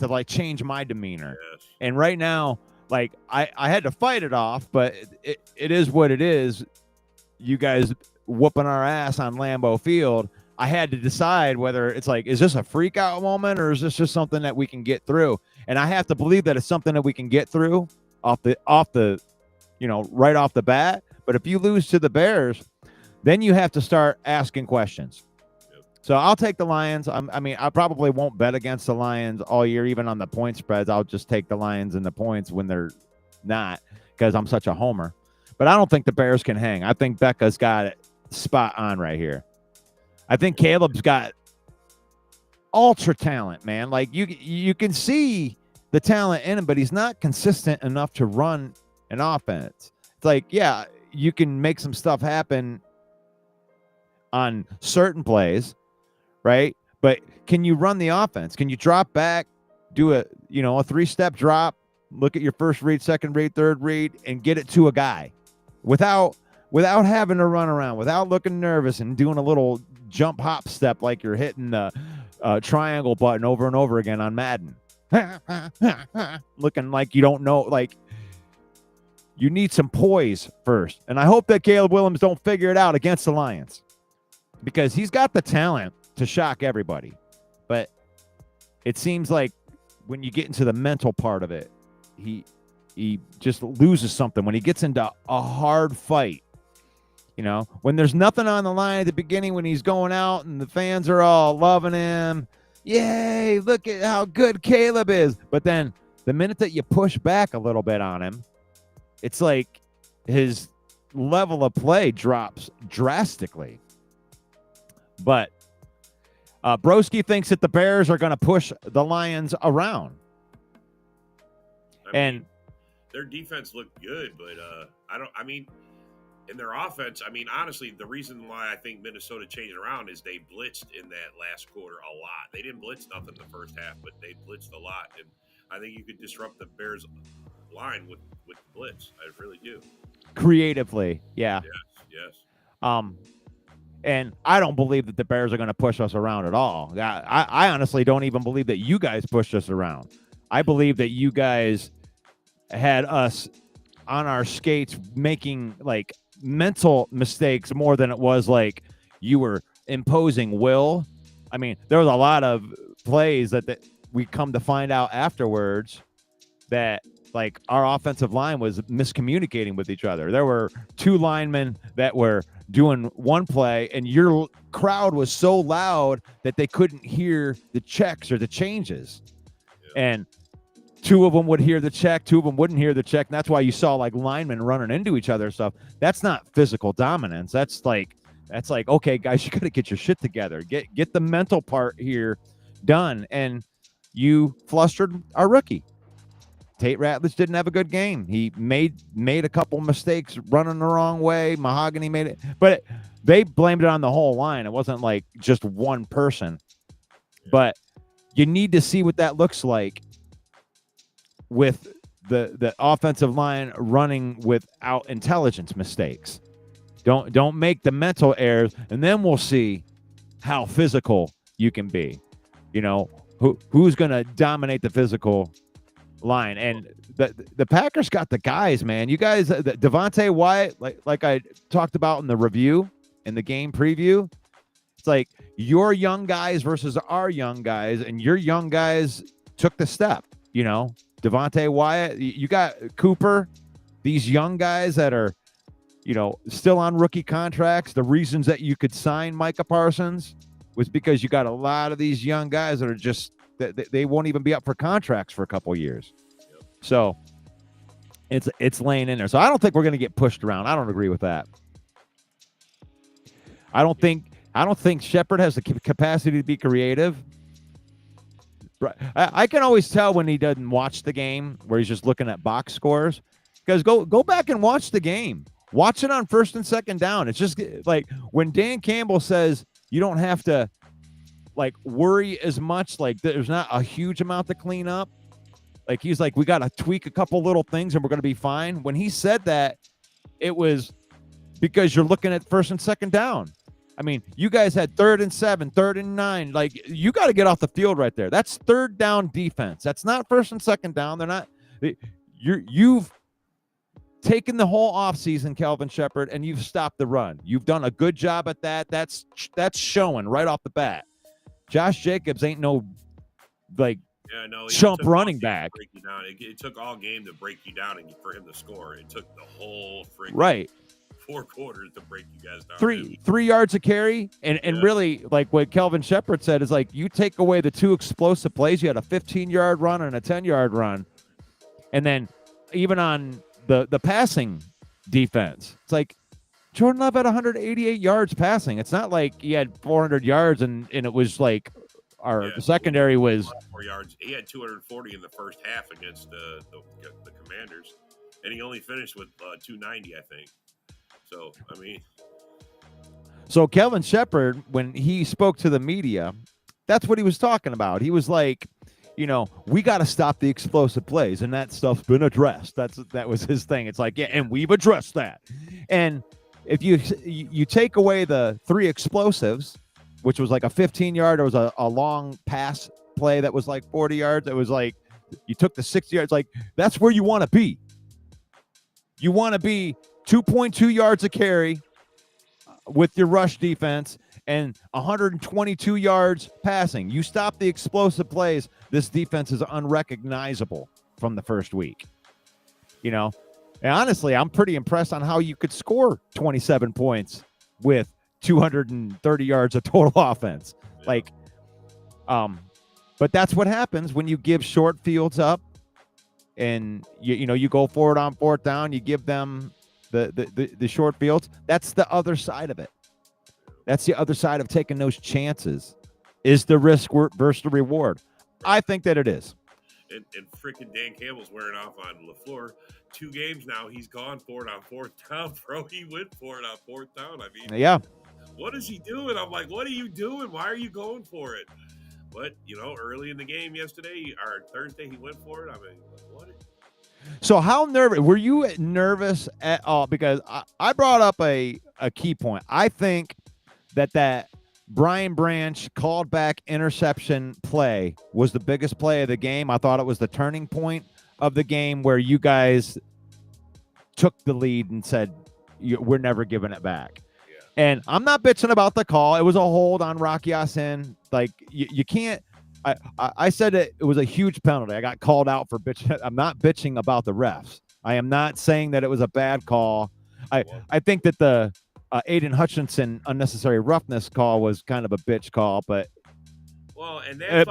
like change my demeanor. Yes. And right now, like I had to fight it off, but it is what it is. You guys whooping our ass on Lambeau Field. I had to decide whether it's like, is this a freak out moment or is this just something that we can get through? And I have to believe that it's something that we can get through off the right off the bat. But if you lose to the Bears, then you have to start asking questions. So I'll take the Lions. I probably won't bet against the Lions all year, even on the point spreads. I'll just take the Lions and the points when they're not, because I'm such a homer. But I don't think the Bears can hang. I think Becca's got it spot on right here. I think Caleb's got ultra talent, man. Like you can see the talent in him, but he's not consistent enough to run in offense. It's like, yeah, you can make some stuff happen on certain plays, right? But can you run the offense? Can you drop back, do a 3-step drop, look at your first read, second read, third read, and get it to a guy without having to run around, without looking nervous and doing a little jump hop step like you're hitting the triangle button over and over again on Madden. Looking like you don't know, like you need some poise first. And I hope that Caleb Williams don't figure it out against the Lions, because he's got the talent to shock everybody. But it seems like when you get into the mental part of it, he just loses something when he gets into a hard fight. When there's nothing on the line at the beginning, when he's going out and the fans are all loving him, yay, look at how good Caleb is. But then the minute that you push back a little bit on him, it's like his level of play drops drastically. But Broski thinks that the Bears are going to push the Lions around. And their defense looked good, but in their offense, honestly, the reason why I think Minnesota changed around is they blitzed in that last quarter a lot. They didn't blitz nothing the first half, but they blitzed a lot. And I think you could disrupt the Bears line with the blitz. I really do. Creatively, yeah. Yes. And I don't believe that the Bears are going to push us around at all. I honestly don't even believe that you guys pushed us around. I believe that you guys had us on our skates making like mental mistakes more than it was like you were imposing will. There was a lot of plays that we come to find out afterwards that like our offensive line was miscommunicating with each other. There were two linemen that were doing one play and your crowd was so loud that they couldn't hear the checks or the changes. Yeah. And two of them would hear the check, two of them wouldn't hear the check. And that's why you saw like linemen running into each other and stuff. That's not physical dominance. That's like, okay, guys, you got to get your shit together. Get the mental part here done. And you flustered our rookie. Tate Ratledge didn't have a good game. He made a couple mistakes running the wrong way. Mahogany made it, but they blamed it on the whole line. It wasn't like just one person. But you need to see what that looks like with the offensive line running without intelligence mistakes. Don't make the mental errors, and then we'll see how physical you can be. Who's going to dominate the physical line. And the Packers got the guys, man. You guys, Devontae Wyatt, like I talked about in the review, in the game preview, it's like your young guys versus our young guys, and your young guys took the step. Devontae Wyatt, you got Cooper, these young guys that are, still on rookie contracts. The reasons that you could sign Micah Parsons was because you got a lot of these young guys that are just, they won't even be up for contracts for a couple years. Yep. So it's laying in there. So I don't think we're going to get pushed around. I don't agree with that. I don't think Shepard has the capacity to be creative. I can always tell when he doesn't watch the game, where he's just looking at box scores. Because go back and watch the game. Watch it on first and second down. It's just like when Dan Campbell says you don't have to like worry as much, like there's not a huge amount to clean up. Like he's like, we got to tweak a couple little things and we're going to be fine. When he said that, it was because you're looking at first and second down. You guys had 3rd and 7, 3rd and 9. Like you got to get off the field right there. That's third down defense. That's not first and second down. They're not. You've taken the whole offseason, Kelvin Shepard, and you've stopped the run. You've done a good job at that. That's showing right off the bat. Josh Jacobs ain't no chump running back. It took all game to break you down and for him to score. It took the whole right 4 quarters to break you guys down. 3 yards a carry, and really like what Kelvin Shepard said is like you take away the 2 explosive plays. You had a 15-yard run and a 10-yard run, and then even on the passing defense, it's like Jordan Love had 188 yards passing. It's not like he had 400 yards and it was like our secondary was 4 yards. He had 240 in the first half against the Commanders. and he only finished with 290, I think. So I mean, So Kevin Shepard, when he spoke to the media, that's what he was talking about. He was like, we got to stop the explosive plays, and that stuff's been addressed. That was his thing. It's like, yeah, and we've addressed that. And if you take away the 3 explosives, which was like a 15-yard, there was a long pass play that was like 40 yards. It was like you took the 60 yards. Like that's where you want to be. You want to be 2.2 yards a carry with your rush defense and 122 yards passing. You stop the explosive plays, this defense is unrecognizable from the first week. And honestly, I'm pretty impressed on how you could score 27 points with 230 yards of total offense. Like, but that's what happens when you give short fields up and you go forward on 4th down, you give them the short fields. That's the other side of it. That's the other side of taking those chances. Is the risk versus the reward? I think that it is. And freaking Dan Campbell's wearing off on LaFleur. 2 games now, he's gone for it on 4th down, bro. He went for it on 4th down. I mean, yeah. What is he doing? I'm like, what are you doing? Why are you going for it? But, early in the game yesterday or Thursday, he went for it. I mean, what? So how nervous were you? Nervous at all? Because I brought up a key point. I think that Brian Branch called back interception play was the biggest play of the game. I thought it was the turning point of the game where you guys took the lead and said, we're never giving it back. Yeah. And I'm not bitching about the call. It was a hold on Rocky Ya-Sin. Like you can't. I said it was a huge penalty. I got called out for bitching. I'm not bitching about the refs. I am not saying that it was a bad call. I think that the Aiden Hutchinson unnecessary roughness call was kind of a bitch call, but and that's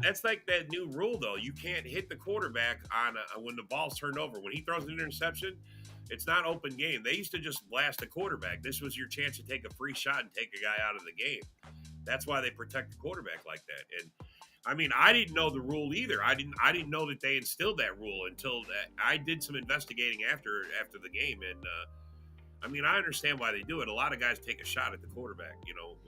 that's like that new rule though. You can't hit the quarterback on when the ball's turned over. When he throws an interception, it's not open game. They used to just blast the quarterback. This was your chance to take a free shot and take a guy out of the game. That's why they protect the quarterback like that. And I mean, I didn't know the rule either. I didn't know that they instilled that rule until I did some investigating after the game. And I mean, I understand why they do it. A lot of guys take a shot at the quarterback.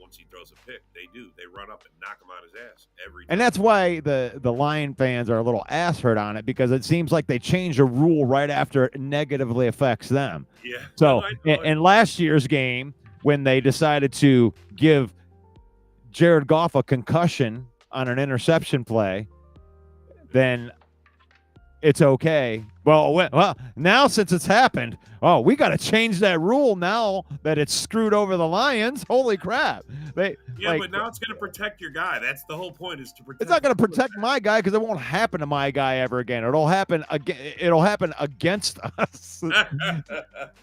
Once he throws a pick, they do. They run up and knock him on his ass every time. And that's why the Lion fans are a little ass hurt on it, because it seems like they change a rule right after it negatively affects them. Yeah. So in last year's game, when they decided to give Jared Goff a concussion on an interception play, then it's okay. Well, now since it's happened, we got to change that rule now that it's screwed over the Lions. Holy crap. But now it's going to protect your guy. That's the whole point, is to protect. It's not going to protect my guy, because it won't happen to my guy ever again. It'll happen against us.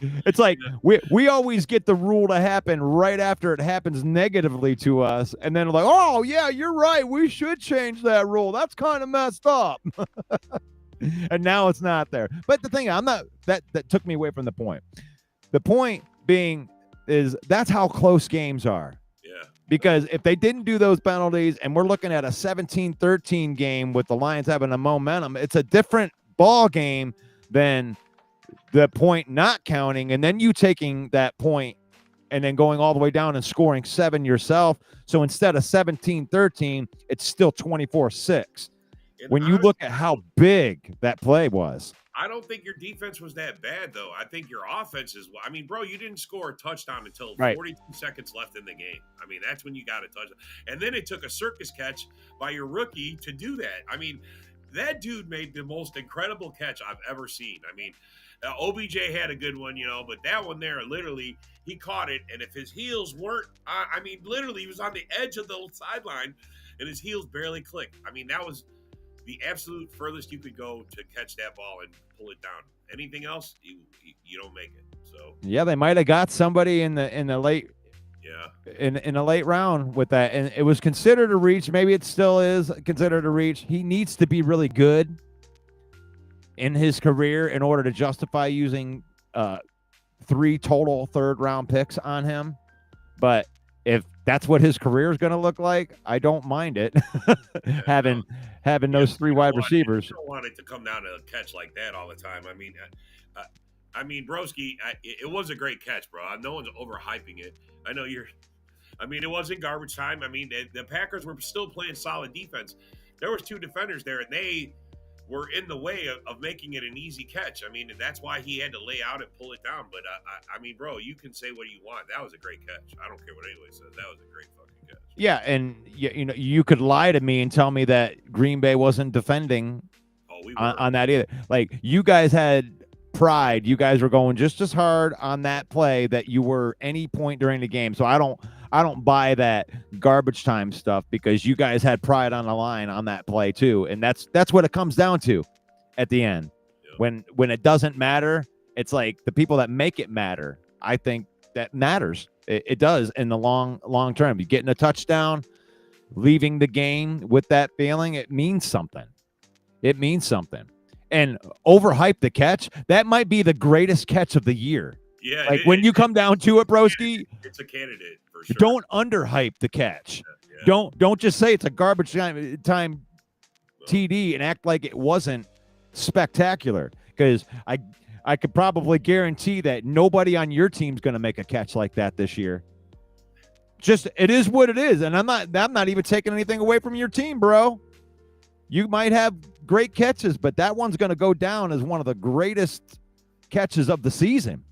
It's like we always get the rule to happen right after it happens negatively to us, and then like, oh yeah, you're right, we should change that rule. That's kind of messed up. And now it's not there. But the thing, that took me away from the point. The point being is that's how close games are. Yeah. Because if they didn't do those penalties and we're looking at a 17-13 game with the Lions having a momentum, it's a different ball game than the point not counting and then you taking that point and then going all the way down and scoring 7 yourself. So instead of 17-13, it's still 24-6. When you look at how big that play was. I don't think your defense was that bad, though. I think your offense is. I mean, bro, you didn't score a touchdown until 42 seconds left in the game. I mean, that's when you got a touchdown. And then it took a circus catch by your rookie to do that. I mean, that dude made the most incredible catch I've ever seen. I mean, OBJ had a good one, but that one there, literally, he caught it. And if his heels weren't, literally, he was on the edge of the sideline, and his heels barely clicked. I mean, that was the absolute furthest you could go to catch that ball and pull it down. Anything else, you don't make it. So yeah, they might have got somebody in the late in a late round with that, and it was considered a reach. Maybe it still is considered a reach. He needs to be really good in his career in order to justify using 3 total third round picks on him. But if that's what his career is going to look like, I don't mind it. having those three wide receivers. You don't want it to come down to a catch like that all the time. I mean, Broski, it was a great catch, bro. No one's overhyping it. I know you're. I mean, it wasn't garbage time. I mean, the Packers were still playing solid defense. There was 2 defenders there, and they were in the way of making it an easy catch. I mean, and that's why he had to lay out and pull it down. But I mean, bro, you can say what you want. That was a great catch. I don't care what anybody says. That was a great fucking catch. Yeah, and you know, you could lie to me and tell me that Green Bay wasn't defending on that either. Like, you guys had pride. You guys were going just as hard on that play that you were any point during the game. So I don't buy that garbage time stuff, because you guys had pride on the line on that play too. And that's what it comes down to at the end. Yep. When it doesn't matter, it's like the people that make it matter. I think that matters. It does in the long term. You getting a touchdown, leaving the game with that feeling, it means something. It means something. And overhype the catch, that might be the greatest catch of the year. Yeah. Like, when you come down to it, broski, it's a candidate for sure. Don't underhype the catch. Yeah. Don't just say it's a garbage time TD and act like it wasn't spectacular, because I could probably guarantee that nobody on your team's going to make a catch like that this year. Just, it is what it is. And I'm not even taking anything away from your team, bro. You might have great catches, but that one's going to go down as one of the greatest catches of the season.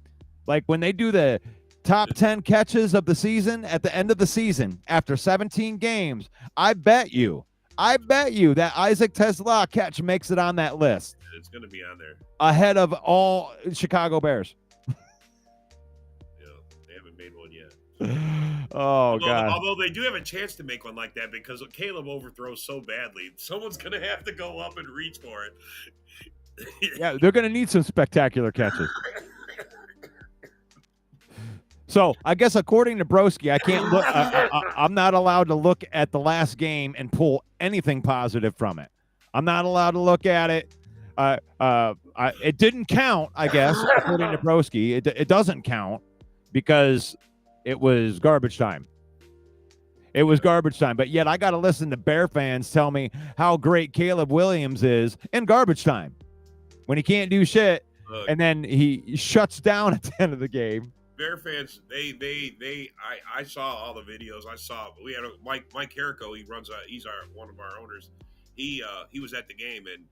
Like, when they do the top 10 catches of the season at the end of the season after 17 games, I bet you that Isaac Tesla catch makes it on that list. It's going to be on there. Ahead of all Chicago Bears. Yeah, they haven't made one yet. God. Although they do have a chance to make one like that, because Caleb overthrows so badly. Someone's going to have to go up and reach for it. Yeah, they're going to need some spectacular catches. So I guess according to Broski, I can't look. I'm not allowed to look at the last game and pull anything positive from it. I'm not allowed to look at it. It didn't count, I guess, according to Broski. It doesn't count because it was garbage time. It was garbage time. But yet I got to listen to Bear fans tell me how great Caleb Williams is in garbage time when he can't do shit, and then he shuts down at the end of the game. Bear fans, I saw all the videos. We had Mike Carrico. He's one of our owners. He was at the game, and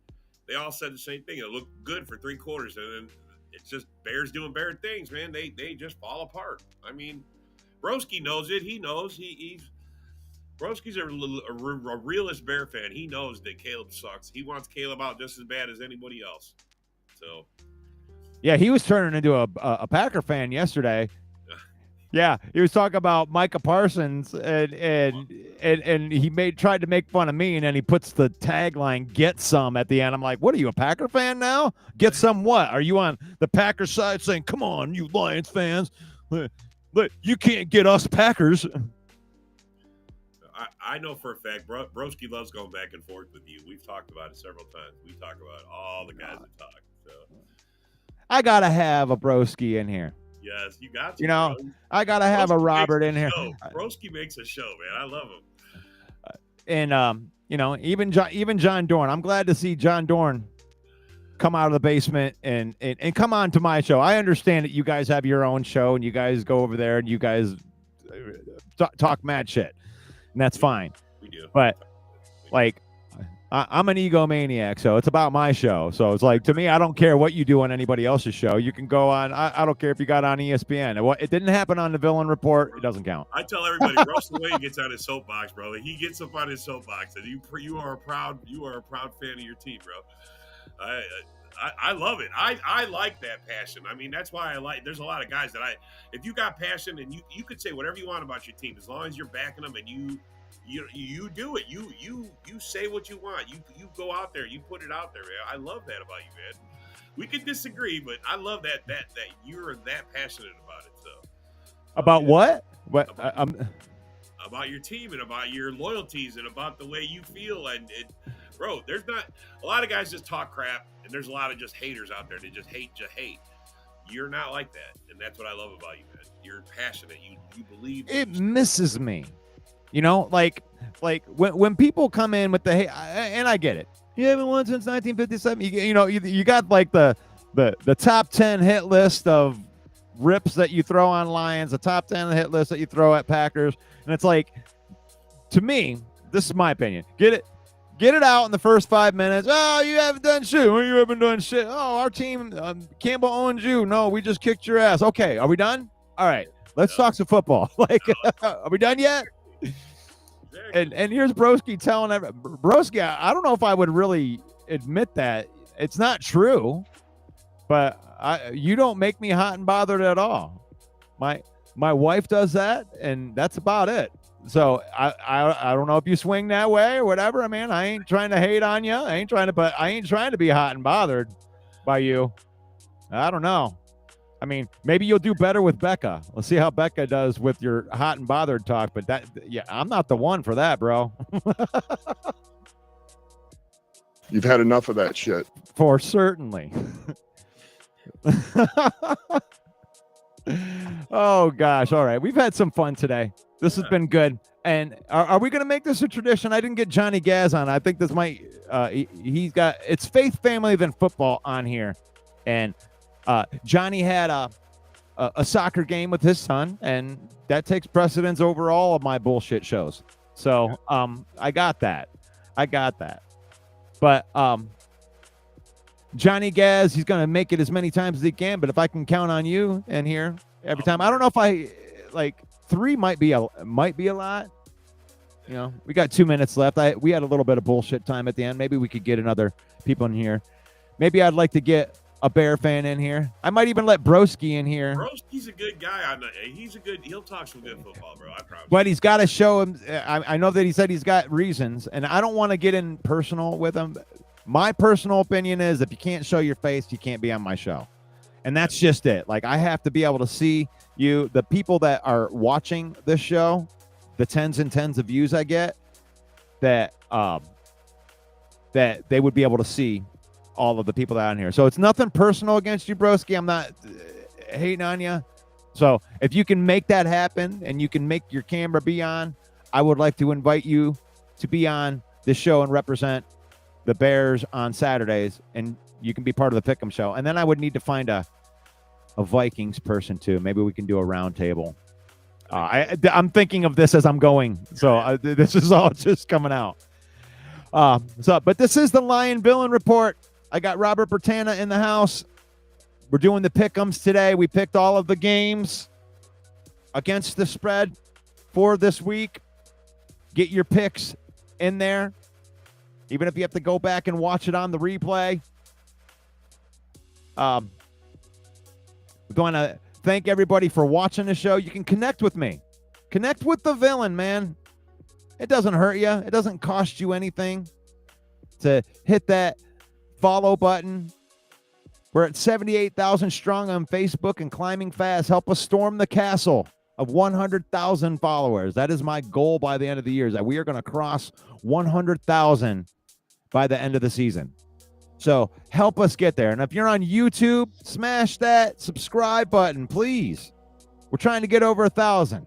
they all said the same thing. It looked good for 3 quarters, and then it's just Bears doing Bear things, man. They just fall apart. I mean, Broski knows it. He knows Broski's a realist Bear fan. He knows that Caleb sucks. He wants Caleb out just as bad as anybody else. So. Yeah, he was turning into a Packer fan yesterday. Yeah, he was talking about Micah Parsons, and he tried to make fun of me, and then he puts the tagline "Get some" at the end. I'm like, what are you, a Packer fan now? Get some what? Are you on the Packer side saying, "Come on, you Lions fans, you can't get us Packers"? I know for a fact, Broski loves going back and forth with you. We've talked about it several times. We talk about all the guys that talk. So. I gotta have a Broski in here. Yes, you got to. You know, bro. I gotta have Broski a Robert in here. Broski makes a show, man. I love him. And you know, even John Dorn. I'm glad to see John Dorn come out of the basement and come on to my show. I understand that you guys have your own show and you guys go over there and you guys talk mad shit, and that's fine. We do. But like, I'm an egomaniac, so it's about my show. So it's like, to me, I don't care what you do on anybody else's show. You can go on. I don't care if you got on ESPN. It didn't happen on the Villain Report. It doesn't count. I tell everybody, Russell Wayne gets on his soapbox, bro. He gets up on his soapbox, and you are a proud fan of your team, bro. I love it. I like that passion. I mean, that's why I like. There's a lot of guys that if you got passion and you could say whatever you want about your team, as long as you're backing them and you do it. You say what you want. You go out there. You put it out there, man. I love that about you, man. We could disagree, but I love that you're that passionate about it. So about what? What? About your team and about your loyalties and about the way you feel. And bro, there's not a lot of guys just talk crap, and there's a lot of just haters out there that just hate. You're not like that, and that's what I love about you, man. You're passionate. You believe. It misses me, like when people come in with the hey, and I get it. You haven't won since 1957. You got like the top 10 hit list of rips that you throw on Lions, the top 10 hit list that you throw at Packers, and it's like, to me, this is my opinion. Get it out in the first 5 minutes. Oh, you haven't done shit. Well, you haven't done shit. Oh, our team, Campbell owns you. No, we just kicked your ass. Okay, are we done? All right, let's talk some football. Like, are we done yet? And here's Broski telling Broski, I don't know if I would really admit that. It's not true, but you don't make me hot and bothered at all. My wife does that, and that's about it. So I don't know if you swing that way or whatever. I mean, I ain't trying to hate on you. I ain't trying to be hot and bothered by you. I don't know. I mean, maybe you'll do better with Becca. Let's see how Becca does with your hot and bothered talk. But I'm not the one for that, bro. You've had enough of that shit. For certainly. Oh, gosh. All right. We've had some fun today. This has been good. And are we going to make this a tradition? I didn't get Johnny Gaz on. I think this might, he's got, it's Faith, Family, Then Football on here. And Johnny had a soccer game with his son, and that takes precedence over all of my bullshit shows. So I got that. But Johnny Gaz, he's going to make it as many times as he can. But if I can count on you in here every time, I don't know if I like 3 might be a lot. We got 2 minutes left. We had a little bit of bullshit time at the end. Maybe we could get another people in here. Maybe I'd like to get a Bear fan in here. I might even let Broski in here. Broski's a good guy. He'll talk some good football, bro. I promise. But he's got to show him. I know that he said he's got reasons, and I don't want to get in personal with him. My personal opinion is if you can't show your face, you can't be on my show. And that's just it. Like, I have to be able to see you, the people that are watching this show, the tens and tens of views I get, that they would be able to see all of the people that are on here. So it's nothing personal against you, Broski. I'm not hating on you. So if you can make that happen and you can make your camera be on, I would like to invite you to be on this show and represent the Bears on Saturdays, and you can be part of the Pick'em show. And then I would need to find a Vikings person too. Maybe we can do a round table. I'm thinking of this as I'm going. So this is all just coming out. But this is the Lion Villain Report. I got Robert Bertana in the house. We're doing the pick'ems today. We picked all of the games against the spread for this week. Get your picks in there, even if you have to go back and watch it on the replay. We're going to thank everybody for watching the show. You can connect with me. Connect with the villain, man. It doesn't hurt you. It doesn't cost you anything to hit that follow button. We're at 78,000 strong on Facebook and climbing fast. Help us storm the castle of 100,000 followers. That is my goal by the end of the year, is that we are going to cross 100,000 by the end of the season. So help us get there. And if you're on YouTube, smash that subscribe button, please. We're trying to get over 1,000.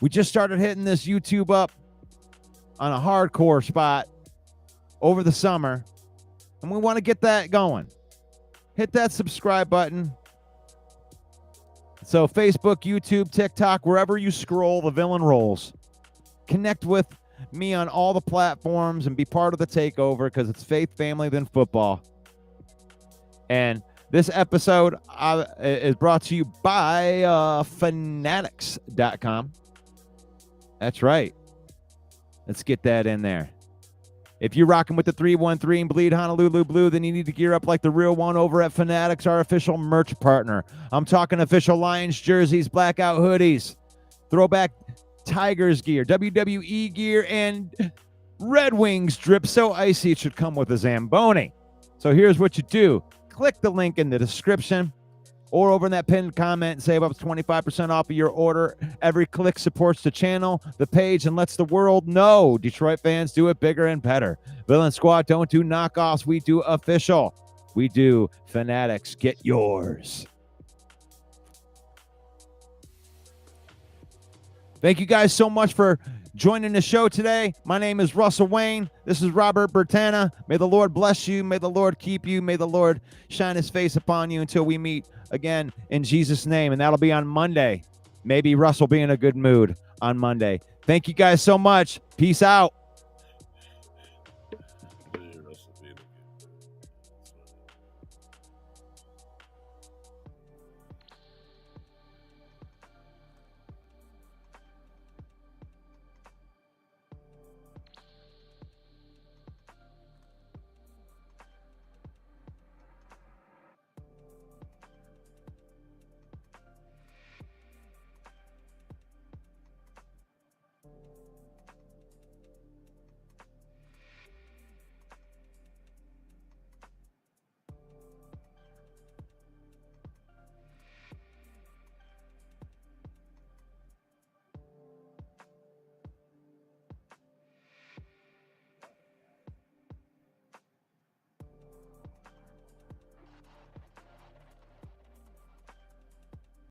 We just started hitting this YouTube up on a hardcore spot over the summer, and we want to get that going. Hit that subscribe button. So Facebook, YouTube, TikTok, wherever you scroll, the villain rolls. Connect with me on all the platforms and be part of the takeover, because it's Faith, Family, Then Football. And this episode is brought to you by fanatics.com. That's right. Let's get that in there. If you're rocking with the 313 and bleed Honolulu blue, then you need to gear up like the real one over at Fanatics, our official merch partner. I'm talking official Lions jerseys, blackout hoodies, throwback Tigers gear, WWE gear, and Red Wings drip so icy it should come with a Zamboni. So here's what you do. Click the link in the description or over in that pinned comment and save up to 25% off of your order. Every click supports the channel, the page, and lets the world know Detroit fans do it bigger and better. Villain Squad don't do knockoffs. We do official. We do. Fanatics, get yours. Thank you guys so much for joining the show today. My name is Russell Wayne. This is Robert Bertana. May the Lord bless you. May the Lord keep you. May the Lord shine his face upon you until we meet again in Jesus' name. And that'll be on Monday. Maybe Russ will be in a good mood on Monday. Thank you guys so much. Peace out.